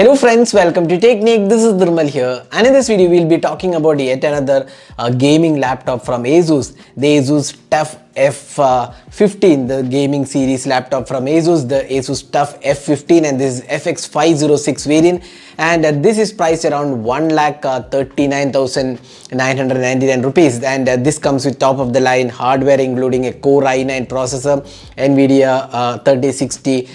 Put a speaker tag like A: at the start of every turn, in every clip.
A: Hello friends, welcome to Technique. This is Durmal here, and in this video we'll be talking about yet another gaming laptop from ASUS, the ASUS TUF F15, the gaming series laptop from ASUS, the ASUS TUF F15, and this is FX506 variant, and this is priced around 1,39,999 rupees, and this comes with top of the line hardware including a Core i9 processor, NVIDIA 3060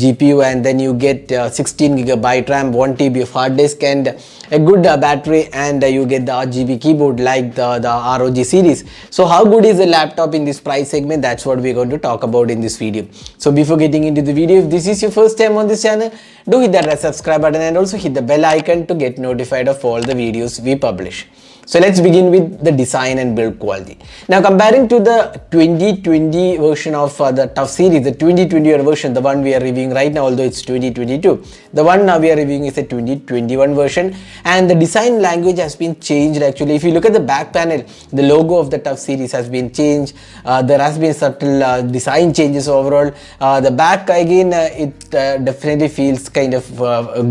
A: GPU, and then you get 16GB RAM, 1TB of hard disk, and a good battery, and you get the RGB keyboard like the ROG series. So how good is the laptop in this price segment? That's what we're going to talk about in this video. So before getting into the video, if this is your first time on this channel, do hit that red subscribe button and also hit the bell icon to get notified of all the videos we publish. So let's begin with the design and build quality. Now comparing to the 2020 version of the TUF series, the 2020 version, the one we are reviewing right now, although it's 2022, the one now we are reviewing is a 2021 version, and the design language has been changed actually. If you look at the back panel, the logo of the TUF series has been changed. There has been subtle design changes overall. The back again, it definitely feels kind of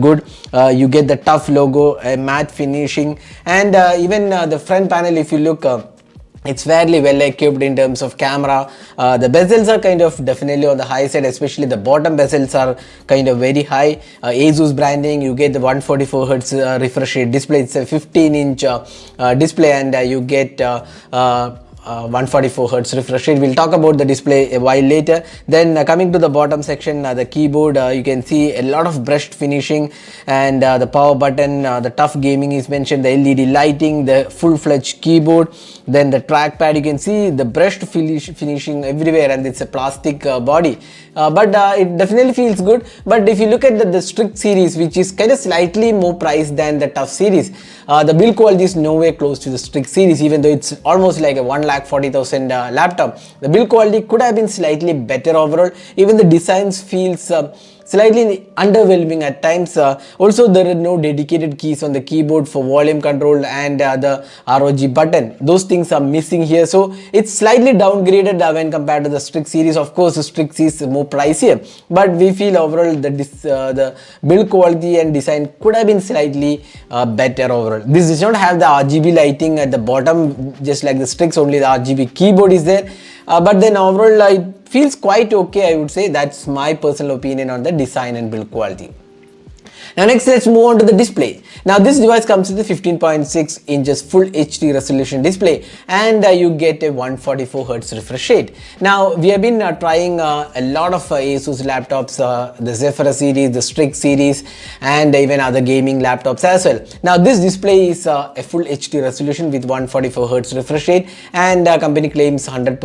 A: good. You get the TUF logo, matte finishing, and even the front panel, if you look, it's fairly well equipped in terms of camera. The bezels are kind of definitely on the high side, especially the bottom bezels are kind of very high. ASUS branding, you get the 144Hz refresh rate display. It's a 15-inch display, and you get 144Hz refresh rate. We'll talk about the display a while later. Then coming to the bottom section, the keyboard, you can see a lot of brushed finishing, and the power button, the TUF Gaming is mentioned, the LED lighting, the full-fledged keyboard, then the trackpad. You can see the brushed finishing everywhere, and it's a plastic body, but it definitely feels good. But if you look at the Strix series, which is kind of slightly more priced than the TUF series, the build quality is nowhere close to the Strix series, even though it's almost like a 1,40,000 laptop. The build quality could have been slightly better overall. Even the designs feels slightly underwhelming at times. Also, there are no dedicated keys on the keyboard for volume control and the ROG button. Those things are missing here, so it's slightly downgraded when compared to the Strix series. Of course, the Strix is more pricier, but we feel overall that the build quality and design could have been slightly better overall. This does not have the RGB lighting at the bottom, just like the Strix. Only the RGB keyboard is there, but then overall it feels quite okay, I would say. That's my personal opinion on the design and build quality. Now next, let's move on to the display. Now this device comes with a 15.6 inches full HD resolution display, and you get a 144Hz refresh rate. Now we have been trying a lot of ASUS laptops, the Zephyr series, the Strix series, and even other gaming laptops as well. Now this display is a full HD resolution with 144Hz refresh rate, and company claims 100%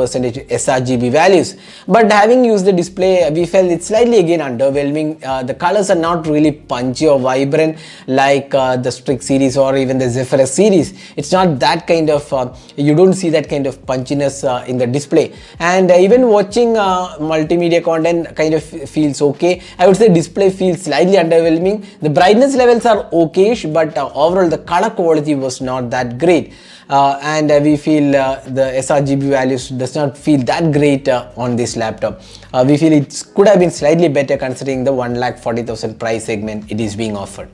A: sRGB values. But having used the display, we felt it's slightly again underwhelming. The colors are not really punchy or vibrant like the Strix series or even the Zephyr series. It's not that kind of, you don't see that kind of punchiness in the display. And even watching multimedia content kind of feels okay. I would say display feels slightly underwhelming. The brightness levels are okayish, but overall the color quality was not that great. And we feel the sRGB values does not feel that great on this laptop. We feel it could have been slightly better considering the 1,40,000 price segment it is being offered.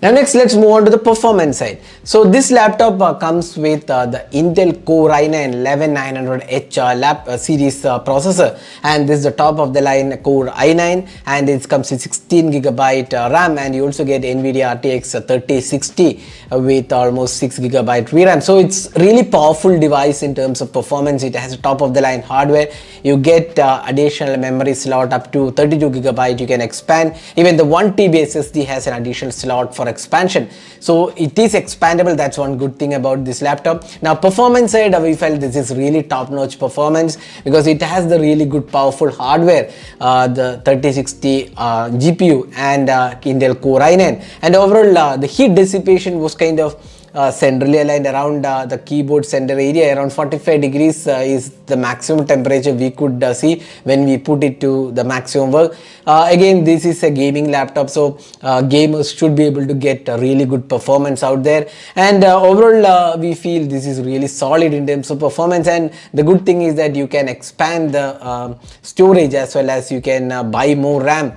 A: Now next, let's move on to the performance side. So this laptop comes with the Intel Core i9 11900H series processor, and this is the top of the line Core i9, and it comes with 16GB RAM, and you also get NVIDIA RTX 3060 with almost 6GB VRAM. So it's really powerful device in terms of performance. It has a top of the line hardware. You get additional memory slot up to 32GB. You can expand. Even the 1TB SSD has an additional slot for expansion, so it is expandable. That's one good thing about this laptop. Now performance side, we felt this is really top-notch performance because it has the really good powerful hardware, the 3060 GPU and Intel Core i9, and overall the heat dissipation was kind of centrally aligned around the keyboard center area. Around 45 degrees is the maximum temperature we could see when we put it to the maximum work. Again, this is a gaming laptop, so gamers should be able to get a really good performance out there. And overall, we feel this is really solid in terms of performance. And the good thing is that you can expand the storage as well as you can buy more RAM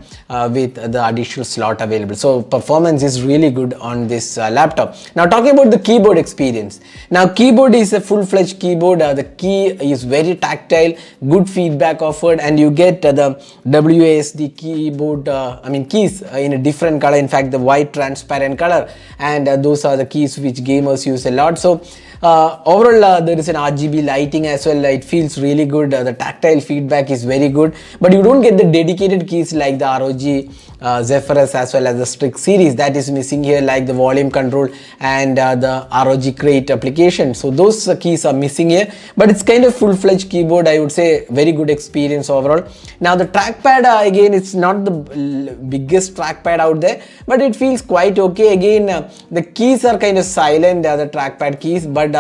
A: with the additional slot available. So performance is really good on this laptop. Now talking about the keyboard experience. Now keyboard is a full-fledged keyboard. The key is very tactile, good feedback offered, and you get the WASD keyboard keys in a different color. In fact, the white transparent color, and those are the keys which gamers use a lot. So overall, there is an RGB lighting as well. It feels really good. The tactile feedback is very good, but you don't get the dedicated keys like the ROG Zephyrus as well as the Strix series that is missing here, like the volume control and the ROG Crate application. So those keys are missing here, but it's kind of full-fledged keyboard. I would say very good experience overall. Now the trackpad, again, it's not the biggest trackpad out there, but it feels quite okay. Again, the keys are kind of silent, the trackpad keys, but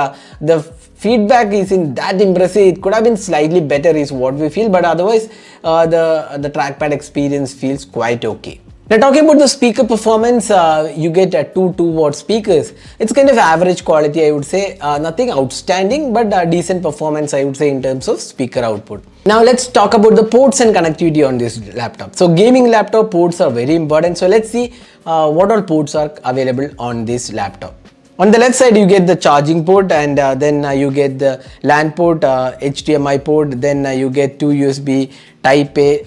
A: the feedback isn't that impressive. It could have been slightly better is what we feel, but otherwise the trackpad experience feels quite okay. Now talking about the speaker performance, you get 2 2-watt speakers. It's kind of average quality, I would say. Nothing outstanding, but decent performance, I would say, in terms of speaker output. Now let's talk about the ports and connectivity on this laptop. So gaming laptop ports are very important. So let's see what all ports are available on this laptop. On the left side, you get the charging port, and then you get the LAN port, HDMI port, then you get 2 USB Type A,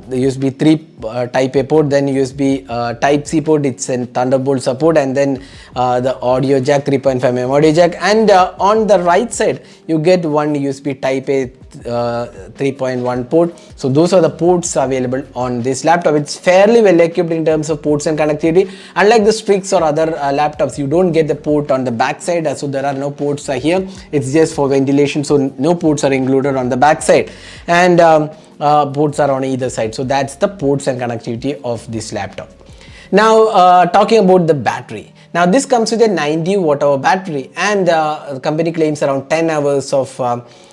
A: the USB 3 Type A port, then USB Type C port, it's a Thunderbolt support, and then the audio jack, 3.5mm audio jack, and on the right side, you get one USB Type A 3.1 port. So those are the ports available on this laptop. It's fairly well equipped in terms of ports and connectivity. Unlike the Strix or other laptops, you don't get the port on the back side, so there are no ports here. It's just for ventilation, so no ports are included on the back side, and ports are on either side. So that's the ports and connectivity of this laptop. Now talking about the battery. Now this comes with a 90 watt-hour battery, and the company claims around 10 hours of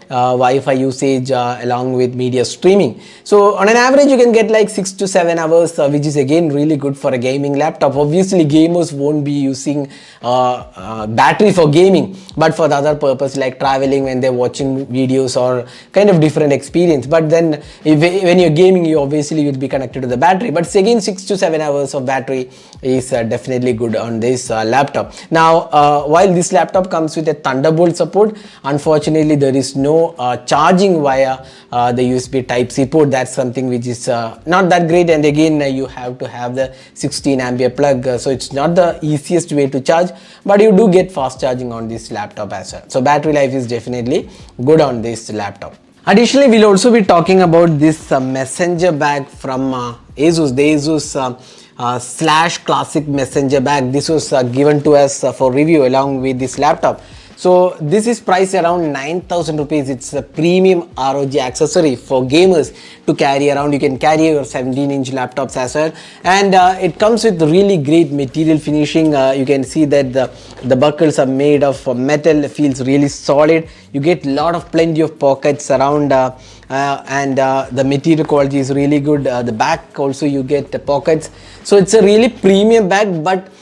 A: Wi-Fi usage along with media streaming. So on an average you can get like 6 to 7 hours, which is again really good for a gaming laptop. Obviously gamers won't be using battery for gaming, but for the other purpose like traveling, when they're watching videos, or kind of different experience. But then when you're gaming, you obviously will be connected to the battery, but again 6 to 7 hours of battery is definitely good on this laptop. Now while this laptop comes with a Thunderbolt support, unfortunately there is no charging via the USB Type C port. That's something which is not that great, and again you have to have the 16 ampere plug, so it's not the easiest way to charge, but you do get fast charging on this laptop as well. So battery life is definitely good on this laptop. Additionally, we'll also be talking about this messenger bag from ASUS, the ASUS Slash Classic messenger bag. This was given to us for review along with this laptop. So this is priced around 9,000 rupees. It's a premium ROG accessory for gamers to carry around. You can carry your 17-inch laptops as well, and it comes with really great material finishing. You can see that the buckles are made of metal. It feels really solid. You get plenty of pockets around, and the material quality is really good. The back also you get the pockets. So it's a really premium bag, but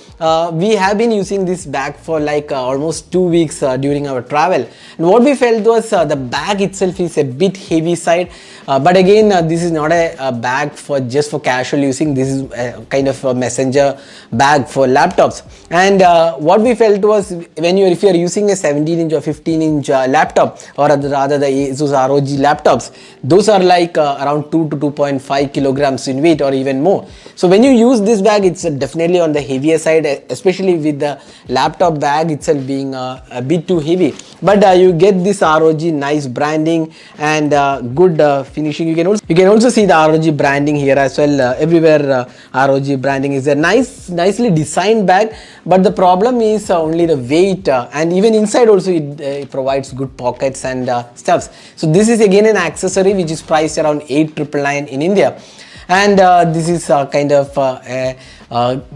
A: we have been using this bag for like almost 2 weeks during our travel, and what we felt was the bag itself is a bit heavy side, but again this is not a bag for just for casual using. This is a kind of a messenger bag for laptops, and what we felt was if you are using a 17-inch or 15-inch laptop, or rather the ASUS ROG laptops, those are like around 2 to 2.5 kilograms in weight or even more. So when you use this bag, it's definitely on the heavier side, especially with the laptop bag itself being a bit too heavy. But you get this ROG nice branding and good finishing. You can also see the ROG branding here as well. Everywhere ROG branding is a nicely designed bag, but the problem is only the weight, and even inside also it provides good pockets and stuffs. So this is again an accessory which is priced around 8,999 in India. and this is kind of a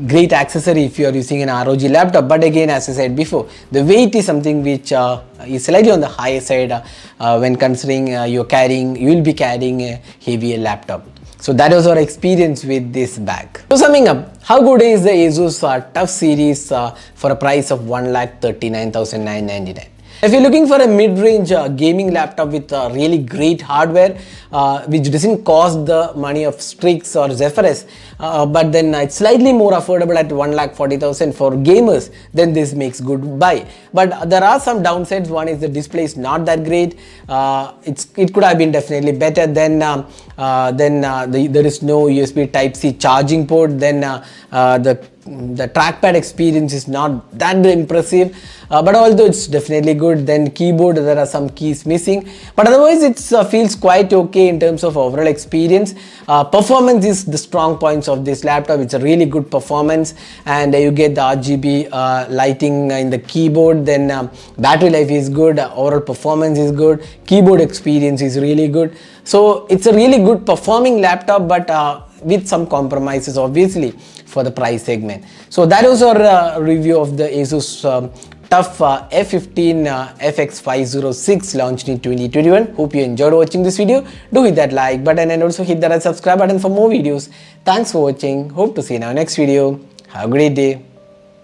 A: great accessory if you are using an ROG laptop. But again, as I said before, the weight is something which is slightly on the higher side when considering you will be carrying a heavier laptop. So that was our experience with this bag. So summing up, how good is the ASUS TUF series for a price of 1,39,999? If you're looking for a mid-range gaming laptop with really great hardware, which doesn't cost the money of Strix or Zephyrus, but then it's slightly more affordable at 1,40,000 for gamers, then this makes good buy. But there are some downsides. One is the display is not that great. It could have been definitely better. Then there is no USB Type-C charging port. Then the trackpad experience is not that impressive, but although it's definitely good. Then keyboard, there are some keys missing, but otherwise it feels quite okay in terms of overall experience. Performance is the strong points of this laptop. It's a really good performance, and you get the RGB lighting in the keyboard. Then battery life is good, overall performance is good, keyboard experience is really good. So it's a really good performing laptop, but with some compromises obviously for the price segment. So that was our review of the ASUS TUF F15 FX506 launched in 2021. Hope you enjoyed watching this video. Do hit that like button and also hit that subscribe button for more videos. Thanks for watching. Hope to see you in our next video. Have a great day.